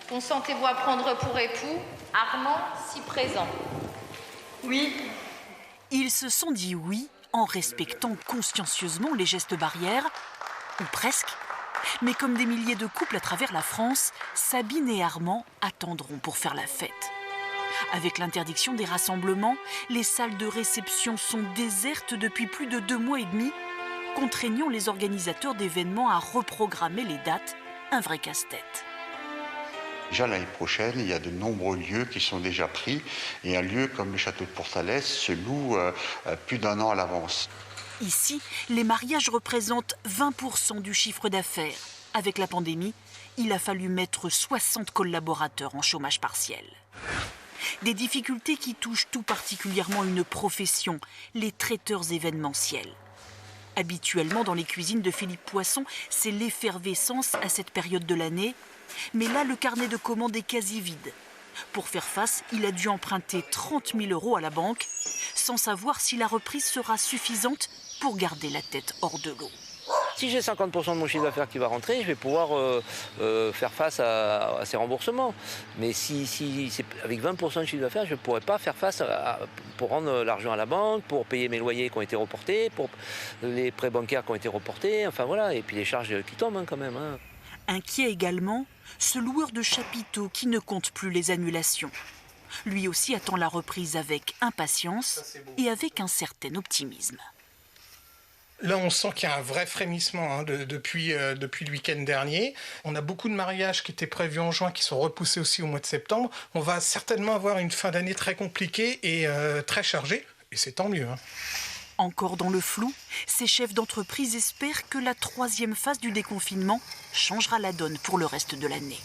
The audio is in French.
Consentez-vous à prendre pour époux Armand, si présent? Oui. Ils se sont dit oui en respectant consciencieusement les gestes barrières, ou presque. Mais comme des milliers de couples à travers la France, Sabine et Armand attendront pour faire la fête. Avec l'interdiction des rassemblements, les salles de réception sont désertes depuis plus de 2 mois et demi, contraignant les organisateurs d'événements à reprogrammer les dates, un vrai casse-tête. Déjà l'année prochaine, il y a de nombreux lieux qui sont déjà pris et un lieu comme le château de Port-Salès se loue plus d'1 an à l'avance. Ici, les mariages représentent 20% du chiffre d'affaires. Avec la pandémie, il a fallu mettre 60 collaborateurs en chômage partiel. Des difficultés qui touchent tout particulièrement une profession, les traiteurs événementiels. Habituellement, dans les cuisines de Philippe Poisson, c'est l'effervescence à cette période de l'année. Mais là, le carnet de commandes est quasi vide. Pour faire face, il a dû emprunter 30 000 € à la banque, sans savoir si la reprise sera suffisante pour garder la tête hors de l'eau. Si j'ai 50% de mon chiffre d'affaires qui va rentrer, je vais pouvoir faire face à ces remboursements. Mais si c'est avec 20% de chiffre d'affaires, je ne pourrais pas faire face pour rendre l'argent à la banque, pour payer mes loyers qui ont été reportés, pour les prêts bancaires qui ont été reportés, enfin voilà, et puis les charges qui tombent quand même. Inquiet également, ce loueur de chapiteaux qui ne compte plus les annulations. Lui aussi attend la reprise avec impatience et avec un certain optimisme. Là, on sent qu'il y a un vrai frémissement depuis le week-end dernier. On a beaucoup de mariages qui étaient prévus en juin, qui sont repoussés aussi au mois de septembre. On va certainement avoir une fin d'année très compliquée et très chargée, et c'est tant mieux. Encore dans le flou, ces chefs d'entreprise espèrent que la 3e phase du déconfinement changera la donne pour le reste de l'année.